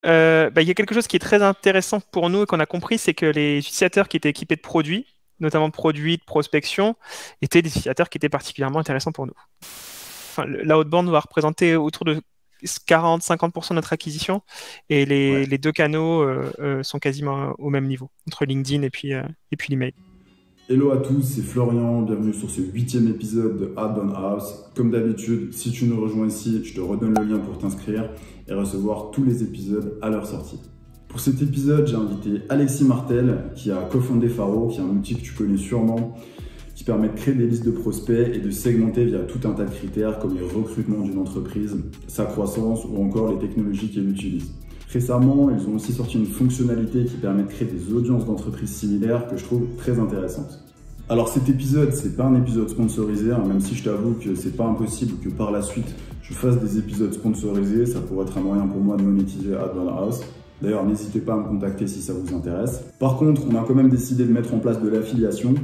Il y a quelque chose qui est très intéressant pour nous et qu'on a compris, c'est que les utilisateurs qui étaient équipés de produits, notamment produits de prospection, étaient des utilisateurs qui étaient particulièrement intéressants pour nous. Enfin, l'outbound va représenter autour de 40-50% de notre acquisition et Ouais. les deux canaux sont quasiment au même niveau, entre LinkedIn et puis l'email. Hello à tous, c'est Florian, bienvenue sur ce 8e épisode de Outbound House. Comme d'habitude, si tu nous rejoins ici, je te redonne le lien pour t'inscrire et recevoir tous les épisodes à leur sortie. Pour cet épisode, j'ai invité Alexis Martel, qui a cofondé Faro, qui est un outil que tu connais sûrement, qui permet de créer des listes de prospects et de segmenter via tout un tas de critères comme les recrutements d'une entreprise, sa croissance ou encore les technologies qu'elle utilise. Récemment, ils ont aussi sorti une fonctionnalité qui permet de créer des audiences d'entreprises similaires que je trouve très intéressante. Alors cet épisode, c'est pas un épisode sponsorisé, hein, même si je t'avoue que c'est pas impossible que par la suite je fasse des épisodes sponsorisés, ça pourrait être un moyen pour moi de monétiser Outbound House. D'ailleurs, n'hésitez pas à me contacter si ça vous intéresse. Par contre, on a quand même décidé de mettre en place de l'affiliation.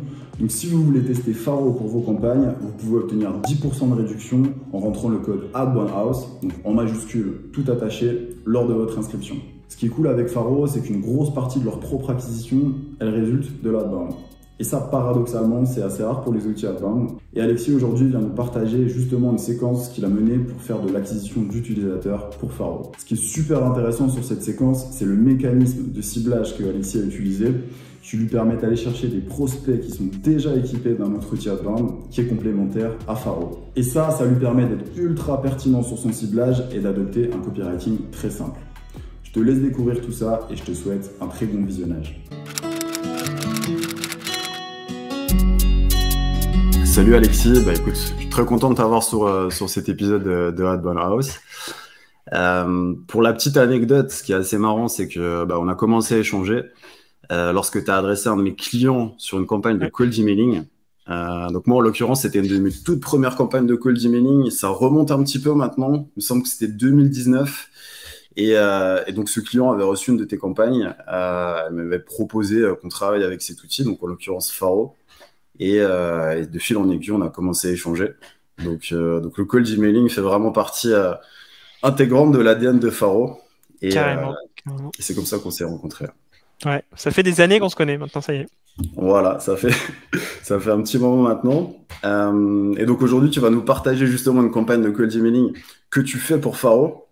Donc si vous voulez tester Faro pour vos campagnes, vous pouvez obtenir 10% de réduction en rentrant le code Outbound House, donc en majuscule tout attaché, lors de votre inscription. Ce qui est cool avec Faro, c'est qu'une grosse partie de leur propre acquisition, elle résulte de l'outbound. Et ça, paradoxalement, c'est assez rare pour les outils outbound. Et Alexis, aujourd'hui, vient nous partager justement une séquence qu'il a menée pour faire de l'acquisition d'utilisateurs pour Faro. Ce qui est super intéressant sur cette séquence, c'est le mécanisme de ciblage que Alexis a utilisé, qui lui permet d'aller chercher des prospects qui sont déjà équipés d'un autre outil outbound qui est complémentaire à Faro. Et ça lui permet d'être ultra pertinent sur son ciblage et d'adopter un copywriting très simple. Je te laisse découvrir tout ça et je te souhaite un très bon visionnage. Salut Alexis, écoute, je suis très content de t'avoir sur cet épisode de Outbound House. Pour la petite anecdote, ce qui est assez marrant, c'est que on a commencé à échanger lorsque tu as adressé un de mes clients sur une campagne de cold emailing. Donc moi, en l'occurrence, c'était une de mes toutes premières campagnes de cold emailing. Ça remonte un petit peu maintenant, il me semble que c'était 2019. Et donc ce client avait reçu une de tes campagnes. Elle m'avait proposé qu'on travaille avec cet outil, donc en l'occurrence Faro. Et de fil en aiguille, on a commencé à échanger. Donc le cold emailing fait vraiment partie intégrante de l'ADN de Faro. Carrément. Et c'est comme ça qu'on s'est rencontrés. Ouais, ça fait des années qu'on se connaît maintenant, ça y est. Voilà, ça fait un petit moment maintenant. Et donc aujourd'hui, tu vas nous partager justement une campagne de cold emailing que tu fais pour Faro.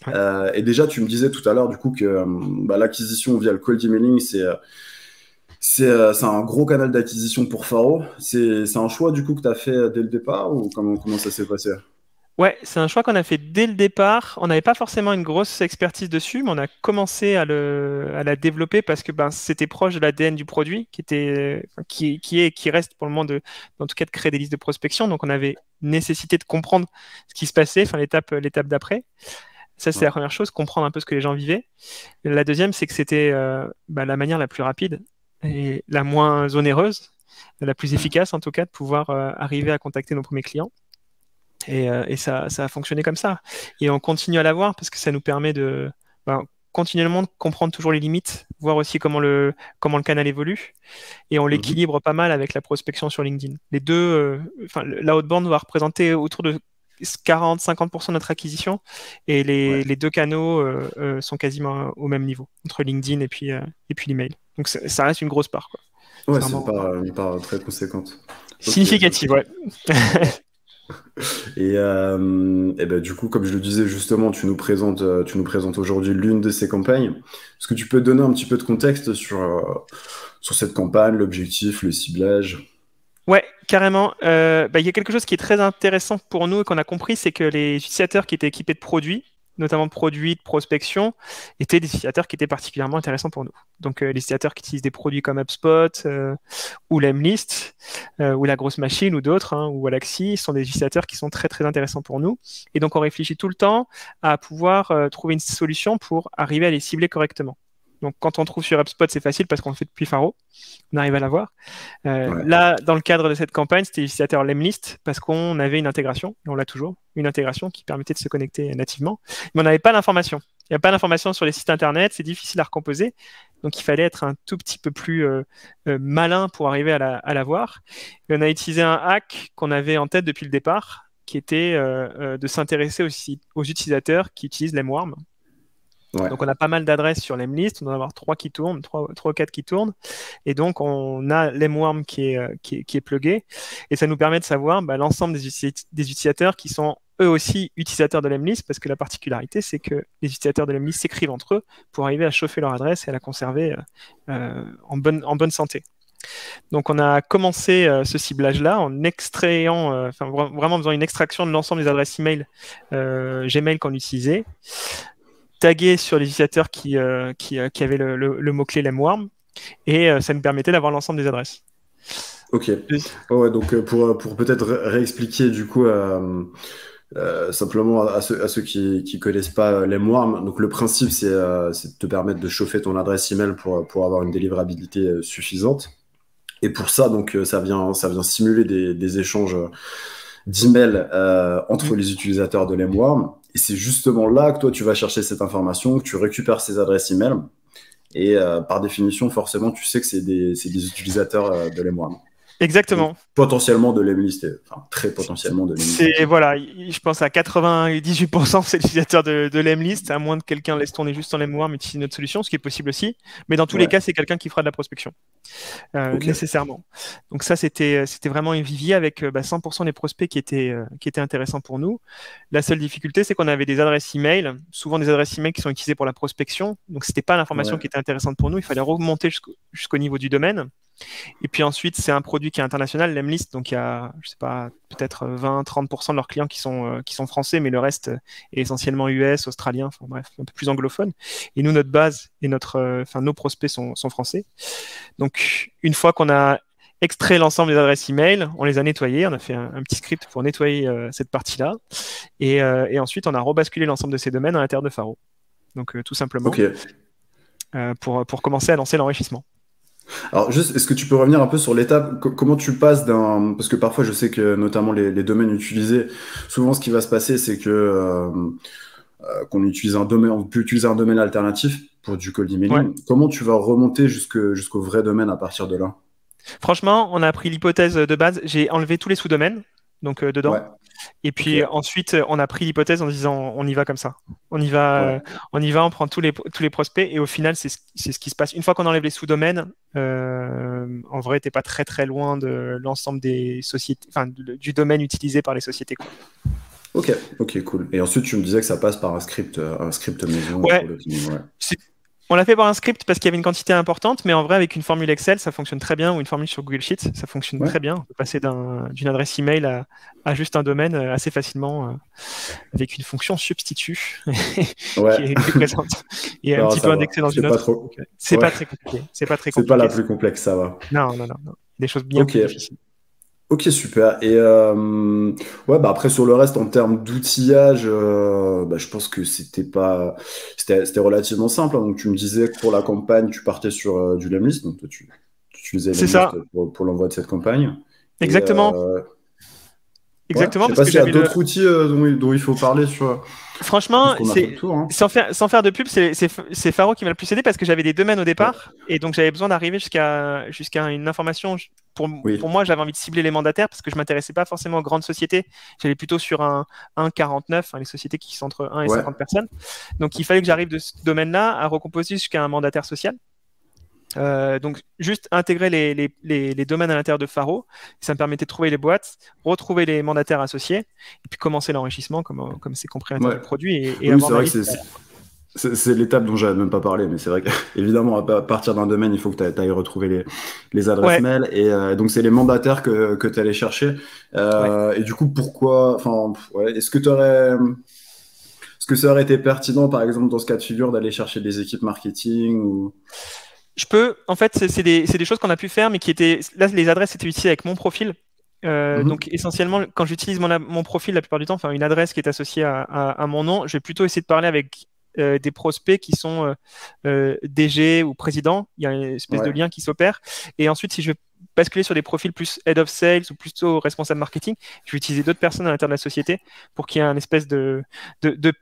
Ouais. Et déjà, tu me disais tout à l'heure du coup que l'acquisition via le cold emailing, c'est un gros canal d'acquisition pour Faro. C'est un choix du coup que tu as fait dès le départ ou comment ça s'est passé? Ouais, c'est un choix qu'on a fait dès le départ. On n'avait pas forcément une grosse expertise dessus, mais on a commencé à la développer parce que c'était proche de l'ADN du produit, qui reste pour le moment en tout cas de créer des listes de prospection. Donc on avait nécessité de comprendre ce qui se passait, enfin l'étape d'après. Ça, c'est la première chose, comprendre un peu ce que les gens vivaient. La deuxième, c'est que c'était la manière la plus rapide et la moins onéreuse, la plus efficace en tout cas, de pouvoir arriver à contacter nos premiers clients. Et ça a fonctionné comme ça. Et on continue à l'avoir parce que ça nous permet de continuellement de comprendre toujours les limites, voir aussi comment le canal évolue. Et on l'équilibre pas mal avec la prospection sur LinkedIn. Les deux, l'outbound va représenter autour de 40-50% de notre acquisition et les deux canaux sont quasiment au même niveau, entre LinkedIn et puis l'email. Donc ça reste une grosse part, quoi. Ouais, c'est une part très conséquente. Significative, ouais. Et du coup, comme je le disais justement, tu nous présentes aujourd'hui l'une de ces campagnes. Est-ce que tu peux donner un petit peu de contexte sur cette campagne, l'objectif, le ciblage? Ouais, carrément. Il y a quelque chose qui est très intéressant pour nous et qu'on a compris, c'est que les utilisateurs qui étaient équipés de produits, notamment produits de prospection, étaient des utilisateurs qui étaient particulièrement intéressants pour nous. Donc les utilisateurs qui utilisent des produits comme HubSpot ou Lemlist ou La Grosse Machine ou d'autres, ou Alaxi, sont des utilisateurs qui sont très très intéressants pour nous. Et donc on réfléchit tout le temps à pouvoir trouver une solution pour arriver à les cibler correctement. Donc quand on trouve sur HubSpot, c'est facile parce qu'on le fait depuis Faro, on arrive à l'avoir. Là, dans le cadre de cette campagne, c'était l'utilisateur Lemlist parce qu'on avait une intégration, et on l'a toujours, une intégration qui permettait de se connecter nativement, mais on n'avait pas l'information. Il n'y a pas d'information sur les sites internet, c'est difficile à recomposer, donc il fallait être un tout petit peu plus malin pour arriver à l'avoir. Et on a utilisé un hack qu'on avait en tête depuis le départ, qui était de s'intéresser aussi aux utilisateurs qui utilisent Lemwarm. Ouais. Donc, on a pas mal d'adresses sur l'Emlist. On doit en avoir 3 qui tournent, 3 ou 4 qui tournent. Et donc, on a l'Emworm qui est plugué. Et ça nous permet de savoir l'ensemble des utilisateurs qui sont eux aussi utilisateurs de l'Emlist, parce que la particularité, c'est que les utilisateurs de l'Emlist s'écrivent entre eux pour arriver à chauffer leur adresse et à la conserver en bonne santé. Donc, on a commencé ce ciblage-là en extrayant, vraiment en faisant une extraction de l'ensemble des adresses email Gmail qu'on utilisait, tagué sur les utilisateurs qui avaient le mot-clé Lemworm, et ça nous permettait d'avoir l'ensemble des adresses. Ok. Ouais, donc pour peut-être réexpliquer du coup simplement à ceux qui connaissent pas Lemworm, donc le principe c'est de te permettre de chauffer ton adresse email pour avoir une délivrabilité suffisante. Et pour ça, donc ça vient simuler des échanges d'emails entre les utilisateurs de Lemworm. Et c'est justement là que toi, tu vas chercher cette information, que tu récupères ces adresses email. Et par définition, forcément, tu sais que c'est des utilisateurs de Lemworm. Exactement. Donc, potentiellement de l'Emlist, enfin très potentiellement de l'Emlist. Voilà, je pense à 98% c'est l'utilisateur de l'Emlist, à moins que quelqu'un laisse tourner juste en Lemworm et utilise notre solution, ce qui est possible aussi. Mais dans tous les cas, c'est quelqu'un qui fera de la prospection, nécessairement. Donc ça, c'était vraiment un vivier avec 100% des prospects qui étaient intéressants pour nous. La seule difficulté, c'est qu'on avait des adresses email, souvent des adresses email qui sont utilisées pour la prospection. Donc c'était pas l'information qui était intéressante pour nous. Il fallait remonter jusqu'au niveau du domaine. Et puis ensuite, c'est un produit qui est international, l'Emlist. Donc il y a, je sais pas, peut-être 20-30% de leurs clients qui sont français, mais le reste est essentiellement US, australien, enfin bref, un peu plus anglophone. Et nous, notre base et nos prospects sont français. Donc une fois qu'on a extrait l'ensemble des adresses email, on les a nettoyées, on a fait un petit script pour nettoyer cette partie-là. Et ensuite, on a rebasculé l'ensemble de ces domaines à l'intérieur de Faro. Donc tout simplement, pour commencer à lancer l'enrichissement. Alors juste, est-ce que tu peux revenir un peu sur l'étape, comment tu passes parce que parfois je sais que notamment les domaines utilisés, souvent ce qui va se passer c'est que qu'on utilise on peut utiliser un domaine alternatif pour du cold emailing. Comment tu vas remonter jusqu'au vrai domaine à partir de là? Franchement, on a pris l'hypothèse de base, j'ai enlevé tous les sous-domaines dedans. Et puis ensuite, on a pris l'hypothèse en disant on y va comme ça. On y va, on prend tous les prospects et au final, c'est ce qui se passe. Une fois qu'on enlève les sous-domaines, en vrai, t'es pas très très loin de l'ensemble des sociétés, du domaine utilisé par les sociétés, quoi. Ok, cool. Et ensuite, tu me disais que ça passe par un script maison. On l'a fait par un script parce qu'il y avait une quantité importante, mais en vrai, avec une formule Excel, ça fonctionne très bien, ou une formule sur Google Sheets, ça fonctionne très bien. On peut passer d'une adresse email à juste un domaine assez facilement avec une fonction substitut qui est présente et un petit peu indexée dans une autre. C'est pas très compliqué. C'est pas la plus complexe, ça va. Non. Des choses bien plus difficiles. Ok, super. Et après sur le reste, en termes d'outillage, je pense que c'était relativement simple. Donc tu me disais que pour la campagne, tu partais sur du Lemlist, donc toi, tu utilisais Lemlist pour l'envoi de cette campagne. Exactement. Exactement. Je sais pas s'il y a d'autres outils dont il faut parler sur. Franchement, sans faire de pub, c'est Faro qui m'a le plus aidé parce que j'avais des domaines au départ et donc j'avais besoin d'arriver jusqu'à une information. Pour moi, j'avais envie de cibler les mandataires parce que je m'intéressais pas forcément aux grandes sociétés. J'allais plutôt sur un 49, les sociétés qui sont entre 1 et 50 personnes. Donc, il fallait que j'arrive de ce domaine-là à recomposer jusqu'à un mandataire social. Donc juste intégrer les domaines à l'intérieur de Faro, ça me permettait de trouver les boîtes, retrouver les mandataires associés et puis commencer l'enrichissement comme c'est compris à l'intérieur du produit et avoir c'est l'étape dont j'avais même pas parlé, mais c'est vrai qu'évidemment à partir d'un domaine il faut que tu ailles retrouver les adresses mail et donc c'est les mandataires que tu allais chercher et du coup pourquoi est-ce que ça aurait été pertinent par exemple dans ce cas de figure d'aller chercher des équipes marketing ou... En fait, c'est des choses qu'on a pu faire, mais là, les adresses étaient utilisées avec mon profil. Donc, essentiellement, quand j'utilise mon profil, la plupart du temps, une adresse qui est associée à mon nom, je vais plutôt essayer de parler avec des prospects qui sont DG ou président. Il y a une espèce de lien qui s'opère. Et ensuite, si je vais basculer sur des profils plus head of sales ou plutôt responsable marketing, je vais utiliser d'autres personnes à l'intérieur de la société pour qu'il y ait un espèce de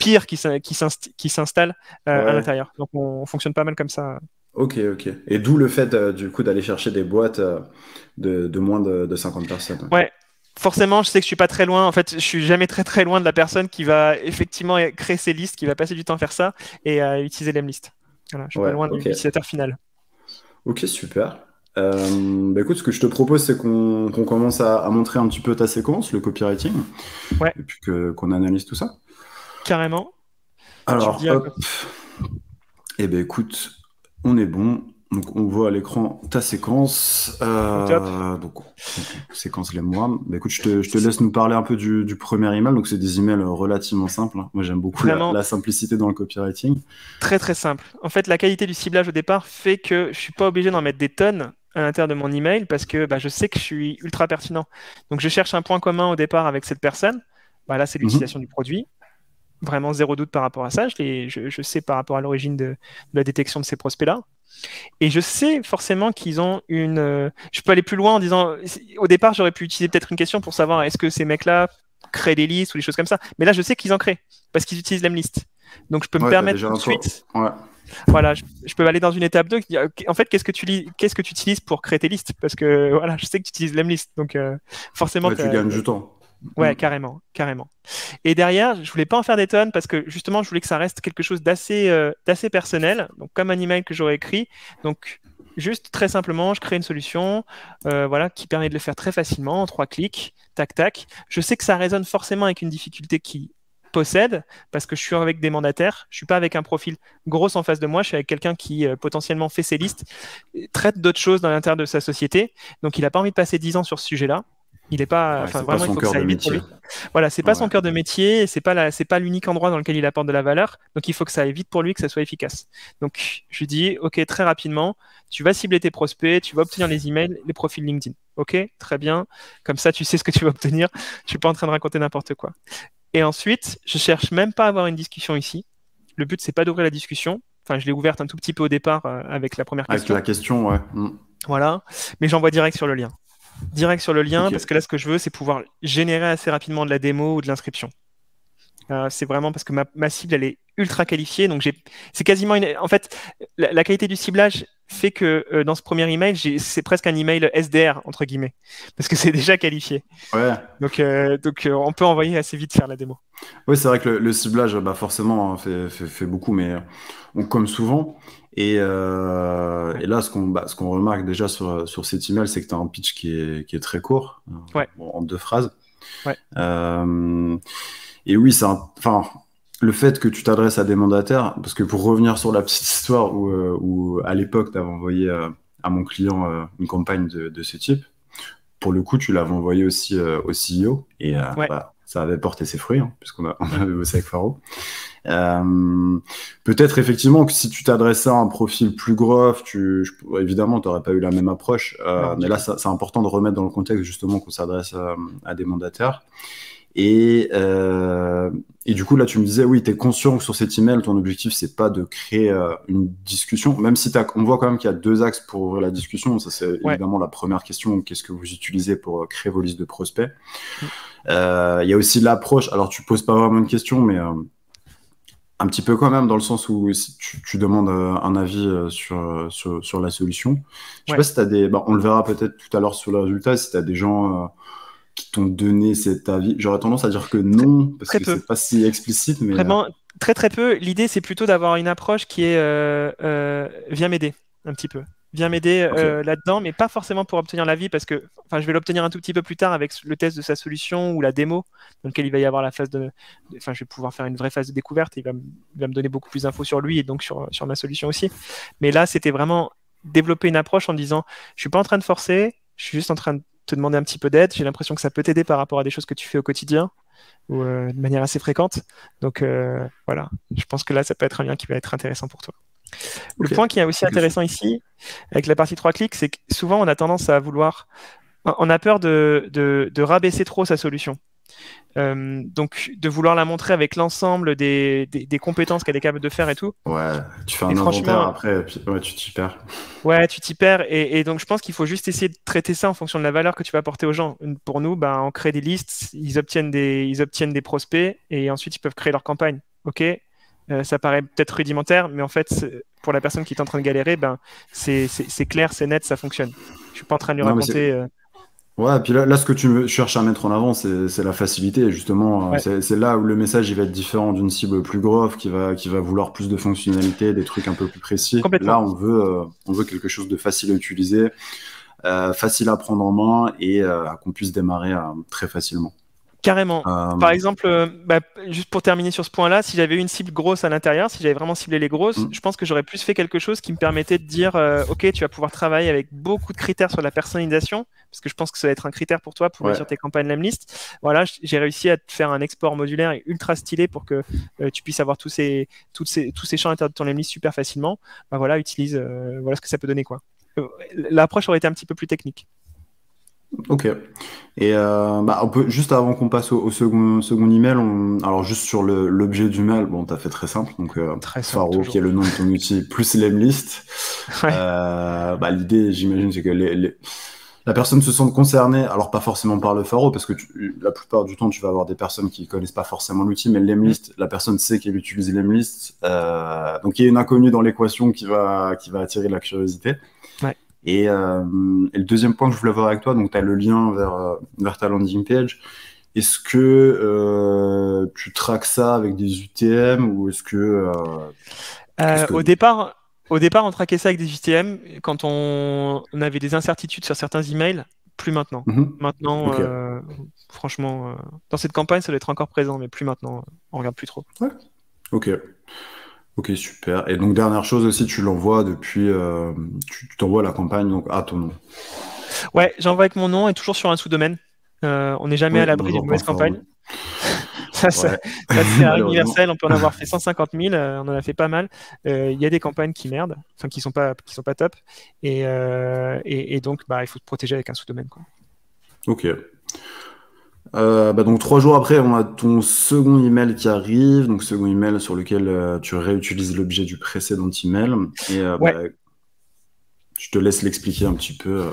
peer qui s'installe à l'intérieur. Donc, on fonctionne pas mal comme ça. Ok. Et d'où le fait du coup d'aller chercher des boîtes de moins de 50 personnes. Ouais. forcément, je sais que je suis pas très loin. En fait, je suis jamais très très loin de la personne qui va effectivement créer ses listes, qui va passer du temps à faire ça et à utiliser l'Emlist. Voilà, je suis pas Ouais, loin de ok. l'utilisateur final. Ok, super. Bah écoute, ce que je te propose, c'est qu'on commence à montrer un petit peu ta séquence, le copywriting, Ouais, et puis qu'on analyse tout ça. carrément. Tu me Alors, dis à quoi. hop. Eh ben écoute, on est bon. Donc, on voit à l'écran ta séquence. Top. Donc, séquence les mois. Bah, écoute, je te laisse nous parler un peu du premier email. Donc, c'est des emails relativement simples, hein. Moi, j'aime beaucoup Vraiment la simplicité dans le copywriting. très très simple. En fait, la qualité du ciblage au départ fait que je suis pas obligé d'en mettre des tonnes à l'intérieur de mon email parce que bah, je sais que je suis ultra pertinent. Donc, je cherche un point commun au départ avec cette personne. Bah, là, c'est Mhm. l'utilisation du produit. Vraiment zéro doute par rapport à ça. Je sais par rapport à l'origine de la détection de ces prospects-là. Et je sais forcément qu'ils ont une. Je peux aller plus loin en disant. Au départ, j'aurais pu utiliser peut-être une question pour savoir est-ce que ces mecs-là créent des listes ou des choses comme ça. Mais là, je sais qu'ils en créent parce qu'ils utilisent l'Emlist. Donc, je peux me Ouais, t'as permettre déjà tout de un tour. suite. Ouais. Voilà, je peux aller dans une étape 2 qui dit, ok, en fait, qu'est-ce que tu utilises pour créer tes listes? Parce que voilà, je sais que tu utilises l'Emlist. Donc, forcément, Ouais, tu gagnes du temps. ouais, Mhm. carrément, carrément. Et derrière, je voulais pas en faire des tonnes parce que justement, je voulais que ça reste quelque chose d'assez personnel, donc comme un email que j'aurais écrit. Donc, juste très simplement, je crée une solution, voilà, qui permet de le faire très facilement en 3 clics, tac tac. Je sais que ça résonne forcément avec une difficulté qui possède parce que je suis avec des mandataires, je suis pas avec un profil gros en face de moi, je suis avec quelqu'un qui potentiellement fait ses listes, traite d'autres choses dans l'intérieur de sa société, donc il n'a pas envie de passer 10 ans sur ce sujet-là. Il est pas, Ouais, enfin c'est pas vraiment, il son faut que cœur ça de aille vite pour métier. lui. Voilà, c'est pas Ouais. son cœur de métier, c'est pas l'unique endroit dans lequel il apporte de la valeur. Donc il faut que ça aille vite pour lui, que ça soit efficace. Donc je lui dis, ok, très rapidement, tu vas cibler tes prospects, tu vas obtenir les emails, les profils LinkedIn. Ok, très bien. Comme ça, tu sais ce que tu vas obtenir. Je suis pas en train de raconter n'importe quoi. Et ensuite, je cherche même pas à avoir une discussion ici. Le but, c'est pas d'ouvrir la discussion. Enfin, je l'ai ouverte un tout petit peu au départ avec la première Avec question. la question, ouais. Mhm. Voilà, mais j'envoie direct sur le lien. Direct sur le lien, Ok. parce que là, ce que je veux, c'est pouvoir générer assez rapidement de la démo ou de l'inscription. C'est vraiment parce que ma cible, elle est ultra qualifiée. Donc, c'est quasiment une. En fait, la qualité du ciblage fait que dans ce premier email, c'est presque un email SDR, entre guillemets, parce que c'est déjà qualifié. Ouais. Donc on peut envoyer assez vite faire la démo. Oui, c'est vrai que le ciblage, bah forcément, hein, fait beaucoup, mais on comme souvent. Et Ouais. là, ce qu'on remarque déjà sur cet email, c'est que tu as un pitch qui est très court, Ouais. bon, en 2 phrases. Ouais. Euh, et oui, enfin, le fait que tu t'adresses à des mandataires, parce que pour revenir sur la petite histoire où à l'époque, tu avais envoyé à mon client une campagne de ce type, pour le coup, tu l'avais envoyé aussi au CEO et Ouais. bah, ça avait porté ses fruits, hein, puisqu'on on Mm. avait bossé avec Faro. Peut-être effectivement que si tu t'adressais à un profil plus gros, évidemment, tu n'aurais pas eu la même approche. Non, Mais du là, tout. c'est important de remettre dans le contexte justement qu'on s'adresse à des mandataires. Et, euh, et du coup, là, tu me disais, oui, tu es conscient que sur cet email, ton objectif, c'est pas de créer une discussion, même si on voit quand même qu'il y a 2 axes pour ouvrir la discussion. Ça, c'est Ouais. évidemment la première question, qu'est-ce que vous utilisez pour créer vos listes de prospects. Mm. Il y a aussi l'approche, alors tu poses pas vraiment une question, mais un petit peu quand même, dans le sens où si tu demandes un avis sur la solution. Je sais Ouais. pas si tu as des... Bah, on le verra peut-être tout à l'heure sur le résultat, si tu as des gens qui t'ont donné cet avis. J'aurais tendance à dire que Très, non, parce très que peu. c'est pas si explicite, mais Vraiment, très très peu. L'idée, c'est plutôt d'avoir une approche qui est viens m'aider un petit peu. Viens m'aider ok. là-dedans, mais pas forcément pour obtenir l'avis, parce que enfin, je vais l'obtenir un tout petit peu plus tard avec le test de sa solution ou la démo, dans lequel il va y avoir la phase enfin, je vais pouvoir faire une vraie phase de découverte. Il va me donner beaucoup plus d'infos sur lui et donc sur ma solution aussi. Mais là, c'était vraiment développer une approche en disant, je suis pas en train de forcer, je suis juste en train de te demander un petit peu d'aide. J'ai l'impression que ça peut t'aider par rapport à des choses que tu fais au quotidien ou de manière assez fréquente. Donc voilà, je pense que là, ça peut être un lien qui va être intéressant pour toi. Le Ok. point qui est aussi Ok, intéressant ici, avec la partie 3 clics, c'est que souvent on a tendance à vouloir, on a peur de rabaisser trop sa solution. Donc de vouloir la montrer avec l'ensemble des compétences qu'elle est capable de faire et tout. ouais, tu fais Et un inventaire franchement, après, et puis ouais, tu t'y perds. ouais, tu t'y perds. Et donc je pense qu'il faut juste essayer de traiter ça en fonction de la valeur que tu vas apporter aux gens. Pour nous, ben, on crée des listes, ils obtiennent des prospects et ensuite ils peuvent créer leur campagne. Ok, ça paraît peut-être rudimentaire, mais en fait, pour la personne qui est en train de galérer, ben, c'est clair, c'est net, ça fonctionne. Je suis pas en train de lui Non, mais c'est raconter. Ouais, et puis là, ce que tu cherches à mettre en avant, c'est la facilité. Justement, Ouais, c'est là où le message il va être différent d'une cible plus grosse qui va vouloir plus de fonctionnalités, des trucs un peu plus précis. Là, complètement. on veut quelque chose de facile à utiliser, facile à prendre en main et qu'on puisse démarrer très facilement. Carrément. Euh, Par exemple, juste pour terminer sur ce point-là, si j'avais eu une cible grosse à l'intérieur, si j'avais vraiment ciblé les grosses, je mm, pense que j'aurais plus fait quelque chose qui me permettait de dire, OK, tu vas pouvoir travailler avec beaucoup de critères sur la personnalisation, parce que je pense que ça va être un critère pour toi pour réussir ouais, tes campagnes Lemlist. Voilà, j'ai réussi à te faire un export modulaire et ultra stylé pour que tu puisses avoir tous ces champs à l'intérieur de ton Lemlist super facilement. Bah voilà, utilise, voilà ce que ça peut donner, quoi. L'approche aurait été un petit peu plus technique. ok. Et on peut, juste avant qu'on passe au second email, alors juste sur l'objet du mail, bon, t'as fait très simple, donc Très simple, Faro, qui toujours. est le nom de ton outil, plus l'emlist. Ouais, L'idée, j'imagine, c'est que la personne se sente concernée, alors pas forcément par le Faro, parce que la plupart du temps, tu vas avoir des personnes qui connaissent pas forcément l'outil, mais mm, l'emlist, la personne sait qu'elle utilise l'emlist, donc il y a une inconnue dans l'équation qui va attirer la curiosité. ouais. Et le deuxième point que je voulais voir avec toi, donc tu as le lien vers ta landing page. Est-ce que tu traques ça avec des UTM ou est-ce que... qu'est-ce Euh, que... au départ, au départ, on traquait ça avec des JTM quand on avait des incertitudes sur certains emails. Plus maintenant. Mhm. Maintenant, Ok. franchement, dans cette campagne, ça doit être encore présent, mais plus maintenant. On regarde plus trop. Ouais. Ok. Ok, super. Et donc, dernière chose aussi, tu l'envoies depuis... tu t'envoies la campagne donc, à ton nom. Ouais, j'envoie avec mon nom et toujours sur un sous-domaine. On n'est jamais à Oui, l'abri d'une bonjour, mauvaise Faro. campagne. Ça, Ouais, c'est malheureusement. universel. On peut en avoir fait 150 000. On en a fait pas mal. Il y a des campagnes qui merdent, enfin qui sont pas top. Et donc, il faut se protéger avec un sous-domaine, quoi. Ok. Donc 3 jours après, on a ton second email qui arrive, donc second email sur lequel tu réutilises l'objet du précédent email. Et Ouais, je te laisse l'expliquer un petit peu,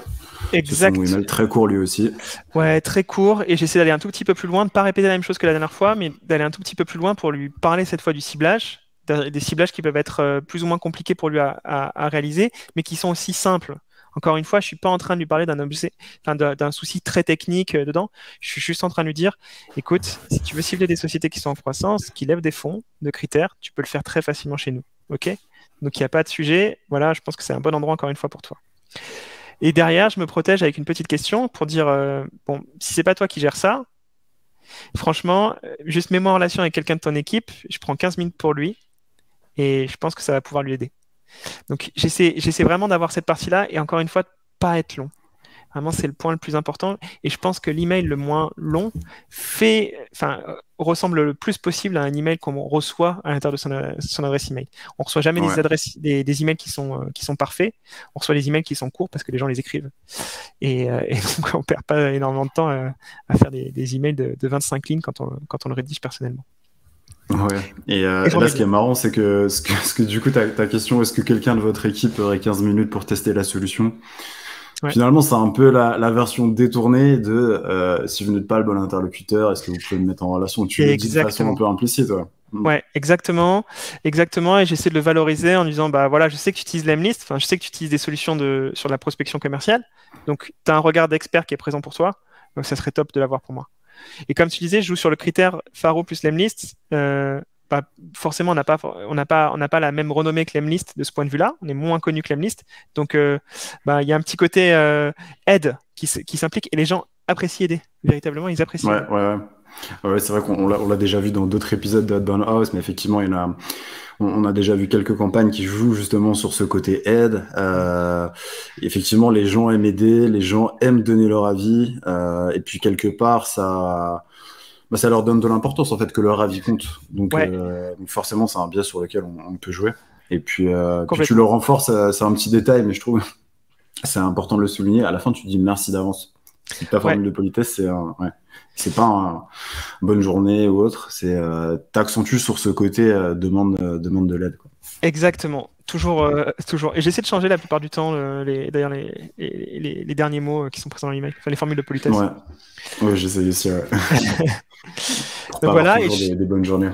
ce second exact. email, très court lui aussi. Ouais, très court. Et j'essaie d'aller un tout petit peu plus loin, de ne pas répéter la même chose que la dernière fois, mais d'aller un tout petit peu plus loin pour lui parler cette fois du ciblage, des ciblages qui peuvent être plus ou moins compliqués pour lui à réaliser, mais qui sont aussi simples. Encore une fois, je suis pas en train de lui parler d'un objet, enfin, d'un souci très technique dedans. Je suis juste en train de lui dire, écoute, si tu veux cibler des sociétés qui sont en croissance, qui lèvent des fonds de critères, tu peux le faire très facilement chez nous. OK? Donc, il n'y a pas de sujet. Voilà, je pense que c'est un bon endroit encore une fois pour toi. Et derrière, je me protège avec une petite question pour dire, bon, si c'est pas toi qui gères ça, franchement, juste mets-moi en relation avec quelqu'un de ton équipe, je prends 15 minutes pour lui et je pense que ça va pouvoir lui aider. Donc j'essaie vraiment d'avoir cette partie-là et encore une fois, de pas être long. Vraiment, c'est le point le plus important. Et je pense que l'email le moins long ressemble le plus possible à un email qu'on reçoit à l'intérieur de son adresse email. On reçoit jamais Ouais, des emails qui sont parfaits. On reçoit des emails qui sont courts parce que les gens les écrivent. Et donc, on perd pas énormément de temps à faire des emails de 25 lignes quand on le rédige personnellement. ouais. Et Et j'en là, ai ce qui est bien. marrant, c'est que, du coup, ta question, est-ce que quelqu'un de votre équipe aurait 15 minutes pour tester la solution? Ouais. Finalement, c'est un peu la version détournée de si vous n'êtes pas le bon interlocuteur, est-ce que vous pouvez me mettre en relation? Tu le dis de façon un Exactement. peu implicite, ouais. Mm. Ouais, exactement, exactement. Et j'essaie de le valoriser en disant, bah voilà, je sais que tu utilises l'Emlist, enfin, je sais que tu utilises des solutions sur la prospection commerciale. Donc, tu as un regard d'expert qui est présent pour toi. Donc, ça serait top de l'avoir pour moi. Et comme tu disais, je joue sur le critère Faro plus l'Emlist. Bah, forcément, on n'a pas la même renommée que l'Emlist de ce point de vue-là. On est moins connu que l'Emlist. Donc, il y a un petit côté aide qui s'implique et les gens apprécient aider. Véritablement, ils apprécient Ouais, aider. ouais, ouais. Ouais, c'est vrai qu'on l'a déjà vu dans d'autres épisodes de Down House, mais effectivement, on a déjà vu quelques campagnes qui jouent justement sur ce côté aide. Effectivement, les gens aiment aider, les gens aiment donner leur avis, et puis quelque part, ça leur donne de l'importance en fait que leur avis compte. Ouais, Donc forcément, c'est un biais sur lequel on peut jouer. Et puis tu le complètement. renforces, c'est un petit détail, mais je trouve c'est important de le souligner. À la fin, tu dis merci d'avance. C'est ta Ouais. formule de politesse, ouais. C'est pas bonne journée ou autre, c'est t'accentues sur ce côté demande de l'aide, quoi. Exactement, toujours, toujours. Et j'essaie de changer la plupart du temps, d'ailleurs, les derniers mots qui sont présents dans l'email, enfin les formules de politesse. Ouais, ouais, j'essaie aussi, ouais. Pour Donc pas avoir voilà, toujours des bonnes journées.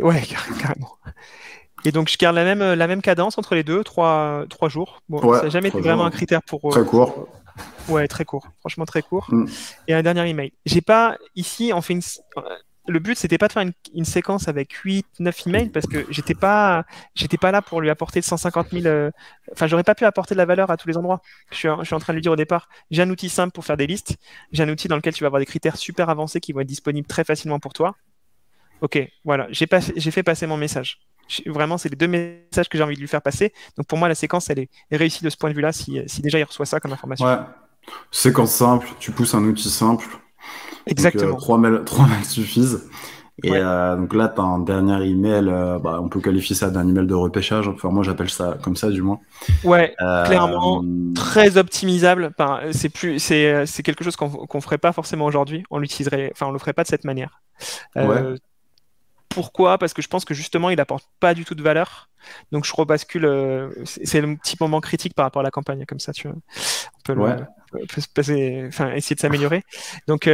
ouais, carrément. Et donc je garde la même cadence entre les deux, trois jours. Bon, Ouais, ça n'a jamais été 3 vraiment un jours, critère pour, très court. Ouais, très court. Franchement, très court. Mm. Et un dernier email. J'ai pas, ici, on fait le but, c'était pas de faire une séquence avec 8, 9 emails parce que j'étais pas là pour lui apporter 150 000. Enfin, j'aurais pas pu apporter de la valeur à tous les endroits. Je suis en train de lui dire au départ, j'ai un outil simple pour faire des listes. J'ai un outil dans lequel tu vas avoir des critères super avancés qui vont être disponibles très facilement pour toi. Ok, voilà, j'ai fait passer mon message. Vraiment, c'est les deux messages que j'ai envie de lui faire passer. Donc pour moi, la séquence, elle est réussie de ce point de vue-là, si déjà il reçoit ça comme information. Ouais. Séquence simple, tu pousses un outil simple. Exactement. Donc, 3 mails suffisent. Et Ouais. donc là, tu as un dernier email, on peut qualifier ça d'un email de repêchage. Enfin, moi, j'appelle ça comme ça, du moins. Ouais, clairement, très optimisable. Enfin, c'est quelque chose qu'on ferait pas forcément aujourd'hui. On l'utiliserait, enfin, on le ferait pas de cette manière. Ouais. Pourquoi? Parce que je pense que justement, il apporte pas du tout de valeur. Donc, je rebascule. C'est le petit moment critique par rapport à la campagne, comme ça, tu vois. On peut Ouais. peut se passer, enfin, essayer de s'améliorer. Donc,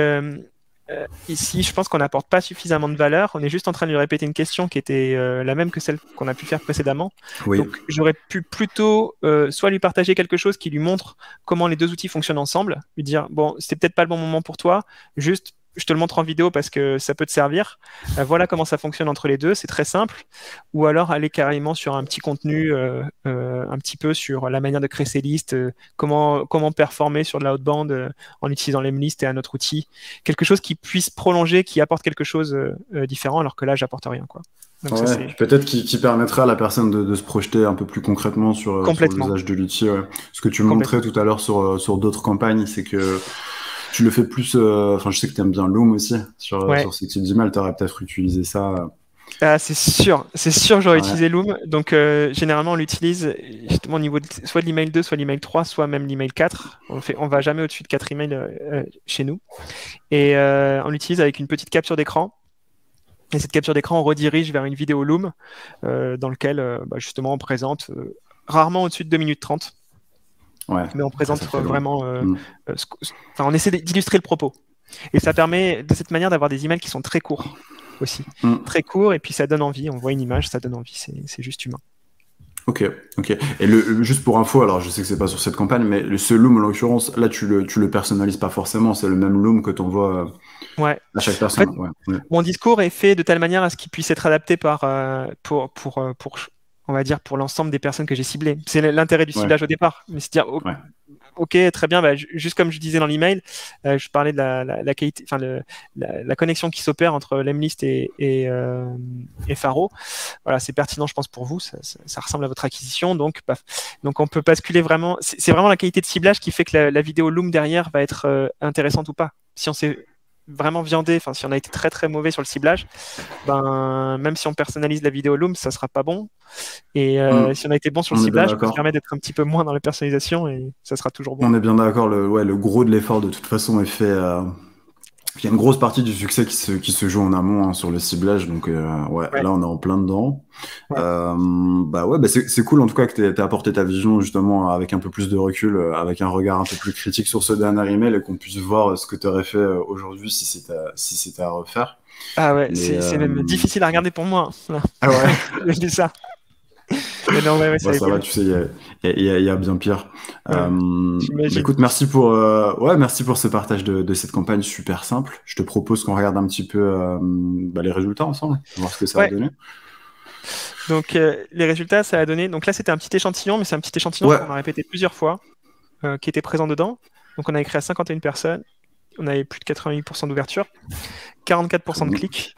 ici, je pense qu'on n'apporte pas suffisamment de valeur. On est juste en train de lui répéter une question qui était la même que celle qu'on a pu faire précédemment. Oui. Donc, j'aurais pu plutôt soit lui partager quelque chose qui lui montre comment les deux outils fonctionnent ensemble, lui dire, bon, c'était peut-être pas le bon moment pour toi, juste je te le montre en vidéo parce que ça peut te servir. Voilà comment ça fonctionne entre les deux, c'est très simple. Ou alors aller carrément sur un petit contenu, un petit peu sur la manière de créer ses listes, comment performer sur de la outbound en utilisant l'Emlist et un autre outil. Quelque chose qui puisse prolonger, qui apporte quelque chose différent, alors que là, j'apporte rien, quoi. Donc ça, Ouais, peut-être qui permettrait à la personne de se projeter un peu plus concrètement sur complètement. l'usage de l'outil. Ouais. Ce que tu montrais tout à l'heure sur d'autres campagnes, c'est que tu le fais plus. Enfin, je sais que tu aimes bien Loom aussi sur ce type d'email. Tu aurais peut-être utilisé ça. Ah, c'est sûr que j'aurais Ouais. utilisé Loom. Donc, généralement, on l'utilise justement au niveau soit de l'email 2, soit de l'email 3, soit même l'email 4. On va jamais au-dessus de 4 emails chez nous. Et on l'utilise avec une petite capture d'écran. Et cette capture d'écran, on redirige vers une vidéo Loom dans laquelle, justement, on présente rarement au-dessus de 2 minutes 30. Ouais. Mais on présente vraiment. On essaie d'illustrer le propos. Et ça permet de cette manière d'avoir des emails qui sont très courts aussi. Très courts, et puis ça donne envie. On voit une image, ça donne envie. C'est juste humain. Ok. Et juste pour info, alors je sais que c'est pas sur cette campagne, mais ce Loom en l'occurrence, là tu le personnalises pas forcément, c'est le même Loom que tu envoies à chaque personne. En fait, mon discours est fait de telle manière à ce qu'il puisse être adapté on va dire, pour l'ensemble des personnes que j'ai ciblées. C'est l'intérêt du ciblage au départ. Mais c'est dire, ok, très bien, juste comme je disais dans l'email, je parlais de la qualité, enfin la connexion qui s'opère entre l'Emlist et Faro. Voilà, c'est pertinent, je pense, pour vous. Ça ressemble à votre acquisition. Donc on peut basculer vraiment. C'est vraiment la qualité de ciblage qui fait que la vidéo Loom derrière va être intéressante ou pas. Si on s'est vraiment viandé, enfin si on a été très très mauvais sur le ciblage, même si on personnalise la vidéo Loom, ça sera pas bon. Et si on a été bon sur le ciblage, ça permet d'être un petit peu moins dans la personnalisation et ça sera toujours bon. On est bien d'accord, le gros de l'effort de toute façon est fait. Il y a une grosse partie du succès qui se joue en amont sur le ciblage, donc là on est en plein dedans. C'est cool en tout cas que tu aies apporté ta vision justement avec un peu plus de recul, avec un regard un peu plus critique sur ce dernier email et qu'on puisse voir ce que tu aurais fait aujourd'hui si c'était à refaire. Ah ouais, c'est même difficile à regarder pour moi. Ah ouais. Je dis ça. Non, ça va, tu sais, il y a bien pire. Écoute, merci pour ce partage de cette campagne super simple. Je te propose qu'on regarde un petit peu les résultats ensemble, voir ce que ça a donné. Donc les résultats, ça a donné. Donc là, c'était un petit échantillon, mais c'est un petit échantillon qu'on a répété plusieurs fois, qui était présent dedans. Donc on a écrit à 51 personnes. On avait plus de 88% d'ouverture, 44% de clics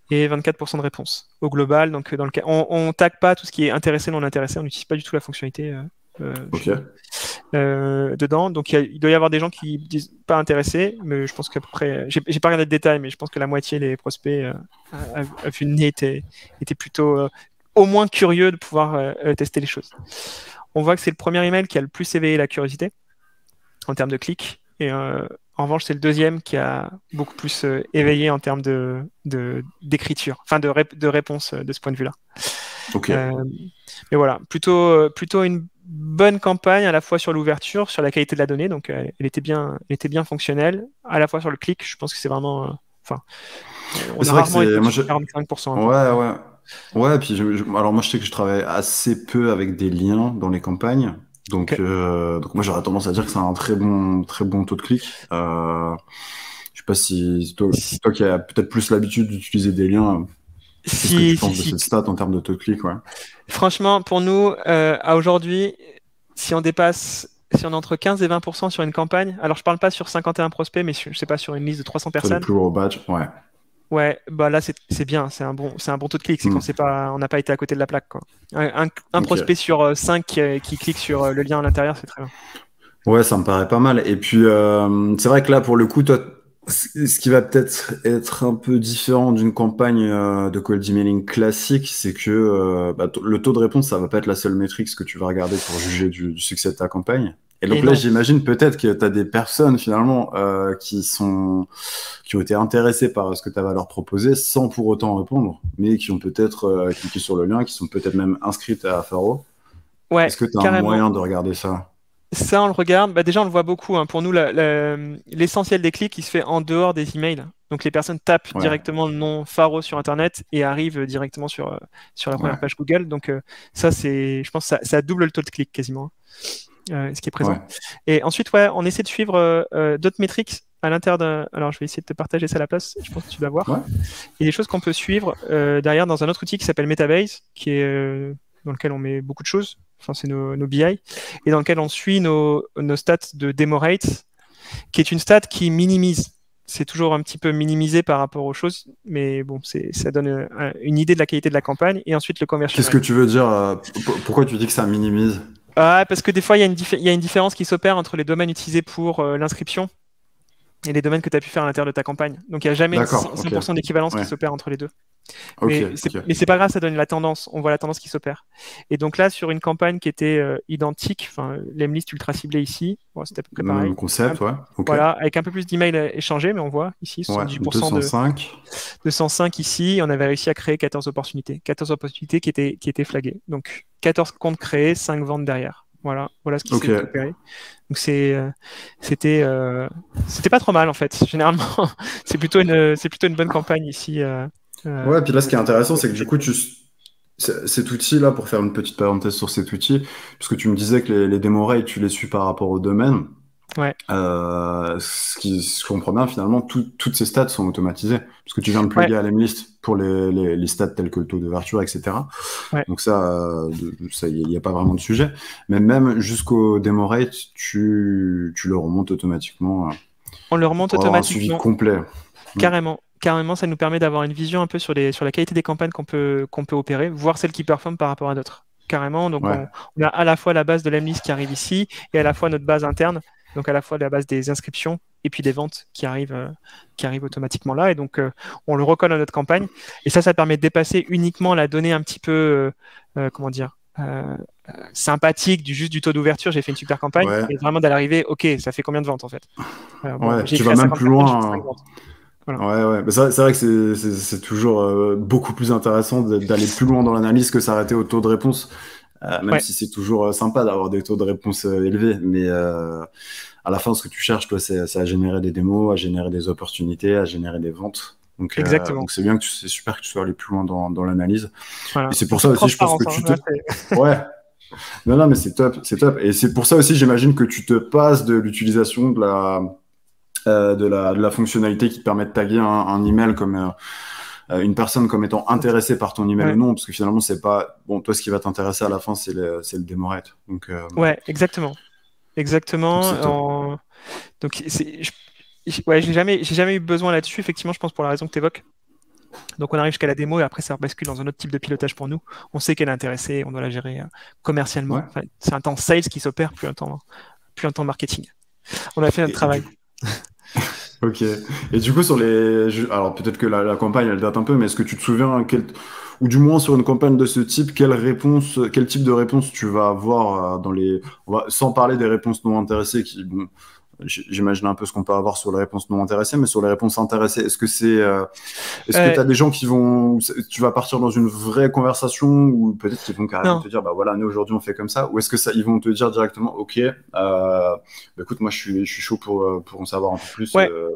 et 24% de réponses au global. Donc, dans le cas, on tag pas tout ce qui est intéressé, non intéressé. On n'utilise pas du tout la fonctionnalité dedans. Donc, il doit y avoir des gens qui disent pas intéressés, mais je pense qu'à peu près, j'ai pas regardé de détails, mais je pense que la moitié des prospects à vue de nez étaient plutôt au moins curieux de pouvoir tester les choses. On voit que c'est le premier email qui a le plus éveillé la curiosité en termes de clics. Et en revanche, c'est le deuxième qui a beaucoup plus éveillé en termes d'écriture, enfin de réponse de ce point de vue-là. Mais voilà, plutôt une bonne campagne à la fois sur l'ouverture, sur la qualité de la donnée, donc elle était bien fonctionnelle, à la fois sur le clic. Je pense que c'est vraiment, on a rarement été sur 45%. Ouais, puis alors moi je sais que je travaille assez peu avec des liens dans les campagnes. Donc moi j'aurais tendance à dire que c'est un très bon taux de clic. Je sais pas si toi qui as peut-être plus l'habitude d'utiliser des liens, qu'est-ce que tu penses de cette stat en termes de taux de clic, ouais. Franchement, pour nous, à aujourd'hui, si on est entre 15 et 20% sur une campagne, alors je parle pas sur 51 prospects, mais je sais pas, sur une liste de 300 Sur les personnes. plus gros batchs, ouais. Ouais, bah là c'est bien, c'est un bon taux de clic, c'est on n'a pas été à côté de la plaque, quoi. Un prospect sur 5 qui clique sur le lien à l'intérieur, c'est très bien. Ouais, ça me paraît pas mal. Et puis c'est vrai que là, pour le coup, toi, ce qui va peut-être être un peu différent d'une campagne de cold emailing classique, c'est que le taux de réponse, ça va pas être la seule métrique que tu vas regarder pour juger du succès de ta campagne. Et donc là, j'imagine peut-être que tu as des personnes finalement qui ont été intéressées par ce que tu avais à leur proposer sans pour autant répondre, mais qui ont peut-être cliqué sur le lien, qui sont peut-être même inscrites à Faro. Ouais, est-ce que tu as un moyen de regarder ça? Ça, on le regarde. Bah, déjà, on le voit beaucoup, hein. Pour nous, l'essentiel des clics, il se fait en dehors des emails. Donc, les personnes tapent directement le nom Faro sur Internet et arrivent directement sur la première page Google. Donc, ça, je pense que ça double le taux de clic quasiment, ce qui est présent. Et ensuite, on essaie de suivre d'autres métriques à l'intérieur Alors, je vais essayer de te partager ça à la place. Je pense que tu dois voir. Il y a des choses qu'on peut suivre derrière dans un autre outil qui s'appelle Metabase, qui est dans lequel on met beaucoup de choses. Enfin, c'est nos BI, et dans lequel on suit nos stats de demo rate, qui est une stat qui minimise. C'est toujours un petit peu minimisé par rapport aux choses, mais bon, ça donne une idée de la qualité de la campagne, et ensuite le conversion. Qu'est-ce que tu veux dire pourquoi tu dis que ça minimise? Parce que des fois, il y a une différence qui s'opère entre les domaines utilisés pour l'inscription et les domaines que tu as pu faire à l'intérieur de ta campagne. Donc, il n'y a jamais 100% d'équivalence qui s'opère entre les deux. Mais c'est pas grave, ça donne la tendance, on voit la tendance qui s'opère. Et donc là, sur une campagne qui était identique, l'emlist ultra ciblé ici, c'était à peu près pareil. Le concept, Voilà, avec un peu plus d'emails échangés, mais on voit ici 78% 205 ici, on avait réussi à créer 14 opportunités. 14 opportunités qui étaient flaguées. Donc 14 comptes créés, 5 ventes derrière. Voilà ce qui s'est opéré. Donc c'était pas trop mal en fait. Généralement, c'est plutôt une bonne campagne ici. Ouais, puis là, ce qui est intéressant, c'est que du coup, cet outil-là, pour faire une petite parenthèse sur cet outil, parce que tu me disais que les démo rates, tu les suis par rapport au domaine. Ce que je comprends bien, finalement, toutes ces stats sont automatisées. Parce que tu viens de plugger à l'emlist pour les stats tels que le taux d'ouverture, etc. Donc ça, il n'y a pas vraiment de sujet. Mais même jusqu'au démo rate, tu le remontes automatiquement. On le remonte automatiquement. Un suivi complet. Carrément, ça nous permet d'avoir une vision un peu sur la qualité des campagnes qu'on peut opérer, voir celles qui performent par rapport à d'autres. Carrément, donc on a à la fois la base de l'emlist qui arrive ici et à la fois notre base interne, donc à la fois la base des inscriptions et puis des ventes qui arrivent automatiquement là. Et donc, on le recolle à notre campagne. Et ça permet de dépasser uniquement la donnée un petit peu, sympathique du taux d'ouverture. J'ai fait une super campagne et vraiment d'aller ok, ça fait combien de ventes en fait. Tu vas même plus loin. Voilà. Mais c'est vrai que c'est toujours beaucoup plus intéressant d'aller plus loin dans l'analyse que s'arrêter au taux de réponse, même si c'est toujours sympa d'avoir des taux de réponse élevés. Mais à la fin, ce que tu cherches, toi, c'est à générer des démos, à générer des opportunités, à générer des ventes. Donc, exactement. Donc c'est bien c'est super que tu sois allé plus loin dans l'analyse. Et c'est pour ça aussi, je pense que tu te... Non, mais c'est top. Et c'est pour ça aussi, j'imagine que tu te passes de l'utilisation de la fonctionnalité qui te permet de taguer un email comme une personne comme étant intéressée par ton email ou non, parce que finalement c'est pas toi ce qui va t'intéresser à la fin c'est le démo rate. Donc exactement. Donc j'ai jamais eu besoin là-dessus, effectivement, je pense pour la raison que tu évoques. Donc on arrive jusqu'à la démo et après ça bascule dans un autre type de pilotage pour nous. On sait qu'elle est intéressée, on doit la gérer commercialement. C'est un temps sales qui s'opère, plus un temps marketing. On a fait notre travail. Ok. Et du coup, alors peut-être que la campagne, elle date un peu, mais est-ce que tu te souviens, ou du moins sur une campagne de ce type, quel type de réponse tu vas avoir sans parler des réponses non intéressées, qui, bon, j'imagine un peu ce qu'on peut avoir sur les réponses non intéressées, mais sur les réponses intéressées, est-ce que que tu as des gens tu vas partir dans une vraie conversation, ou peut-être qu'ils vont carrément te dire, bah voilà, nous aujourd'hui on fait comme ça, ou est-ce que ils vont te dire directement, ok, écoute, moi je suis chaud pour en savoir un peu plus,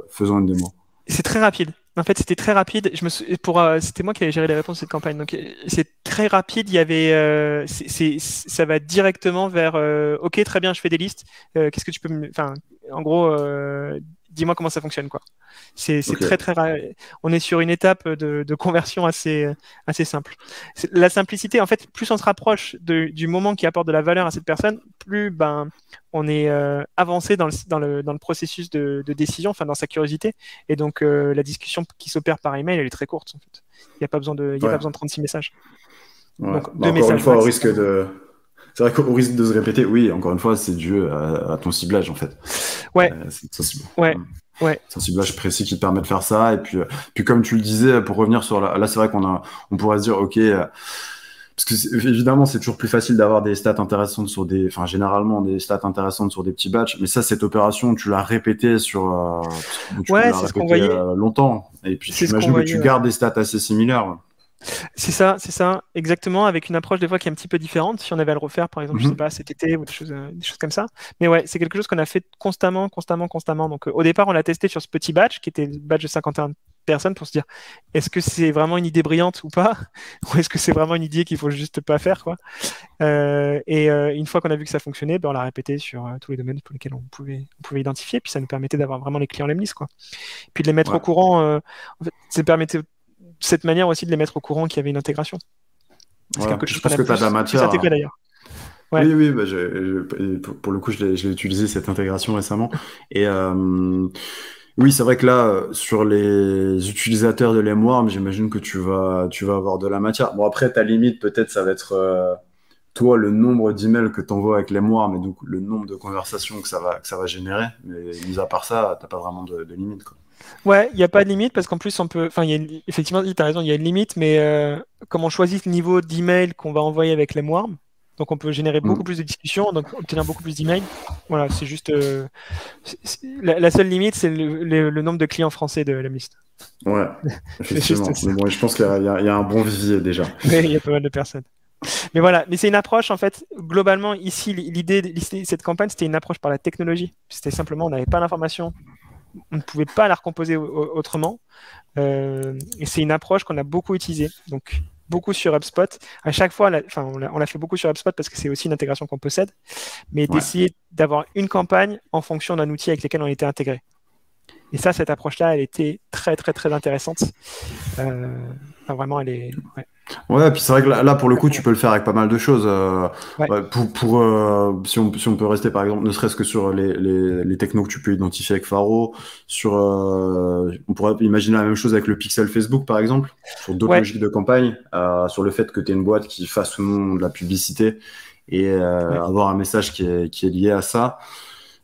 faisons une démo. C'est très rapide. En fait, c'était très rapide. C'était moi qui avais géré les réponses de cette campagne. Donc, c'est très rapide. Il y avait, ça va directement vers, OK, très bien, je fais des listes. Qu'est-ce que tu peux enfin, en gros, dis-moi comment ça fonctionne, quoi. C'est Ok. très, très on est sur une étape de conversion assez simple. La simplicité, en fait, plus on se rapproche du moment qui apporte de la valeur à cette personne, plus on est avancé dans le processus de décision, enfin dans sa curiosité. Et donc, la discussion qui s'opère par email, elle est très courte, en fait. Il n'y a pas besoin de 36 messages. Ouais. Donc, Bah, 2 encore une messages fois, au max. risque de. C'est vrai qu'au risque de se répéter, oui, encore une fois, c'est dû à ton ciblage, en fait. Ouais, C'est sensible. ouais, ouais. C'est un ciblage précis qui te permet de faire ça. Et puis comme tu le disais, pour revenir sur là, c'est vrai on pourrait se dire, OK, parce que évidemment, c'est toujours plus facile d'avoir des stats intéressantes enfin, généralement, des stats intéressantes sur des petits batchs. Mais ça, cette opération, tu l'as répétée tu Ouais, l'as c'est ce qu'on répétée voyait. longtemps. Et puis, C'est ce qu'on j'imagine que voyait, tu ouais. gardes des stats assez similaires. C'est ça, exactement, avec une approche des fois qui est un petit peu différente. Si on avait à le refaire, par exemple, je sais Mhm. pas, cet été ou des choses comme ça. Mais ouais, c'est quelque chose qu'on a fait constamment. Donc, au départ, on l'a testé sur ce petit batch, qui était le batch de 51 personnes, pour se dire, est-ce que c'est vraiment une idée brillante ou pas? Ou est-ce que c'est vraiment une idée qu'il faut juste pas faire, quoi? Une fois qu'on a vu que ça fonctionnait, on l'a répété sur tous les domaines pour lesquels on pouvait identifier, puis ça nous permettait d'avoir vraiment les clients list, quoi. Puis de les mettre Ouais. au courant, en fait, ça permettait cette manière aussi de les mettre au courant qu'il y avait une intégration. C'est Voilà. quelque Je chose qu'on pense a que tu as de la plus matière. intégré d'ailleurs. Ouais. Oui, bah, pour le coup, je l'ai utilisé cette intégration récemment. Et oui, c'est vrai que là, sur les utilisateurs de Lemwarm, j'imagine que tu vas avoir de la matière. Bon, après, ta limite, peut-être, ça va être toi, le nombre d'emails que tu envoies avec Lemwarm et donc le nombre de conversations que ça va générer. Mais mis à part ça, t'as pas vraiment de limite, quoi. Ouais, il n'y a pas de limite parce qu'en plus on peut. Enfin, effectivement, tu as raison, il y a une limite, mais comme on choisit le niveau d'email qu'on va envoyer avec l'Emwarm, donc on peut générer beaucoup Mm. plus de discussions, donc obtenir beaucoup plus d'emails. Voilà, c'est juste. La seule limite, c'est le nombre de clients français de la liste. Ouais, C'est juste effectivement. ça. Mais bon, je pense qu'il y a un bon vivier déjà. Mais il y a pas mal de personnes. Mais voilà, mais c'est une approche en fait. Globalement, ici, l'idée de cette campagne, c'était une approche par la technologie. C'était simplement, on n'avait pas l'information, on ne pouvait pas la recomposer autrement. Et c'est une approche qu'on a beaucoup utilisée. Donc, beaucoup sur HubSpot. À chaque fois, on l'a fait beaucoup sur HubSpot parce que c'est aussi une intégration qu'on possède, mais Ouais. d'essayer d'avoir une campagne en fonction d'un outil avec lequel on était intégré. Et ça, cette approche-là, elle était très, très, très intéressante. Enfin, vraiment, elle est. Ouais. Ouais, puis c'est vrai que là, pour le coup, tu peux le faire avec pas mal de choses. Ouais. Ouais, si on peut rester, par exemple, ne serait-ce que sur les technos que tu peux identifier avec Faro, on pourrait imaginer la même chose avec le pixel Facebook, par exemple, sur d'autres Ouais. logiques de campagne, sur le fait que tu aies une boîte qui fasse ou non de la publicité et Ouais. avoir un message qui est lié à ça.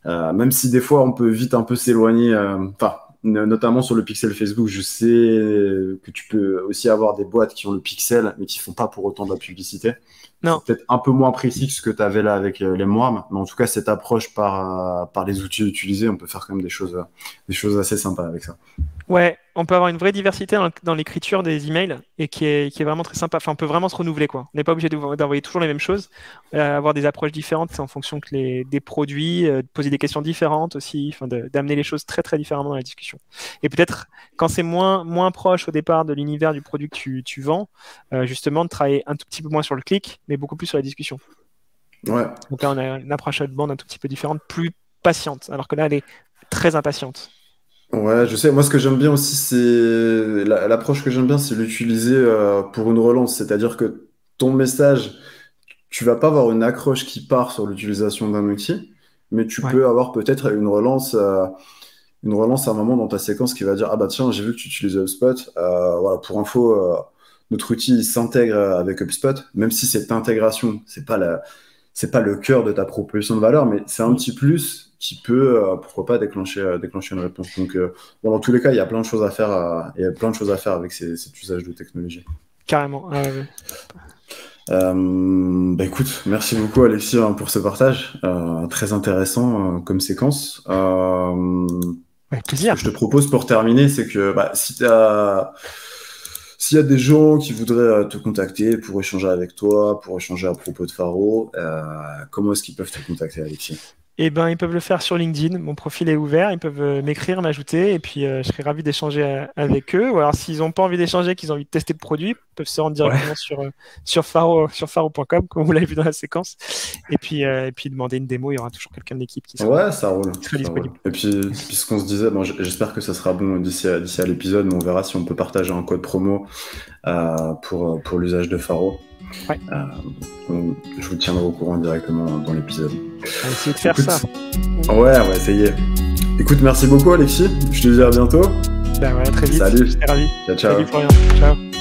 Même si des fois, on peut vite un peu s'éloigner, notamment sur le pixel Facebook, je sais que tu peux aussi avoir des boîtes qui ont le pixel, mais qui font pas pour autant de la publicité. Non. C'est peut-être un peu moins précis que ce que tu avais là avec les Lemwarm, mais en tout cas, cette approche par les outils utilisés, on peut faire quand même des choses assez sympas avec ça. Ouais, on peut avoir une vraie diversité dans l'écriture des emails et qui est vraiment très sympa. Enfin, on peut vraiment se renouveler, quoi. On n'est pas obligé d'envoyer toujours les mêmes choses, avoir des approches différentes en fonction des produits, de poser des questions différentes aussi, enfin, d'amener les choses très très différemment dans la discussion. Et peut-être quand c'est moins proche au départ de l'univers du produit que tu vends, justement de travailler un tout petit peu moins sur le clic, mais beaucoup plus sur la discussion. Ouais. Donc là, on a une approche outbound un tout petit peu différente, plus patiente, alors que là, elle est très impatiente. Ouais, je sais. Moi, ce que j'aime bien aussi, c'est l'approche que j'aime bien, c'est l'utiliser pour une relance. C'est-à-dire que ton message, tu vas pas avoir une accroche qui part sur l'utilisation d'un outil, mais tu Ouais. peux avoir peut-être une relance à un moment dans ta séquence qui va dire, ah bah tiens, j'ai vu que tu utilises HubSpot. Voilà, pour info, notre outil il s'intègre avec HubSpot, même si cette intégration, c'est pas le cœur de ta proposition de valeur, mais c'est un petit plus qui peut, pourquoi pas, déclencher une réponse. Donc, bon, dans tous les cas, il y a plein de choses à faire, il y a plein de choses à faire avec cet usage de technologie. Carrément. Bah écoute, merci beaucoup Alexis hein, pour ce partage, très intéressant comme séquence. Avec Ce que plaisir. je te propose pour terminer, c'est que s'il y a des gens qui voudraient te contacter pour échanger avec toi, pour échanger à propos de Faro, comment est-ce qu'ils peuvent te contacter, Alexis? Eh ben, ils peuvent le faire sur LinkedIn. Mon profil est ouvert. Ils peuvent m'écrire, m'ajouter, et puis je serai ravi d'échanger avec eux. Ou alors, s'ils n'ont pas envie d'échanger, qu'ils ont envie de tester le produit, ils peuvent se rendre directement sur Faro.com, comme vous l'avez vu dans la séquence, et puis demander une démo. Il y aura toujours quelqu'un de l'équipe qui sera, ça roule. qui sera disponible. Et puis ce qu'on se disait, bon, j'espère que ça sera bon d'ici à l'épisode, mais on verra si on peut partager un code promo pour l'usage de Faro. Ouais. Je vous tiendrai au courant directement dans l'épisode. On va essayer de faire ça. Ouais, on va essayer. Écoute, merci beaucoup Alexis. Je te dis à bientôt. Ben ouais, très vite. Salut. J'étais ravi. Ciao. Salut Florian. Ciao.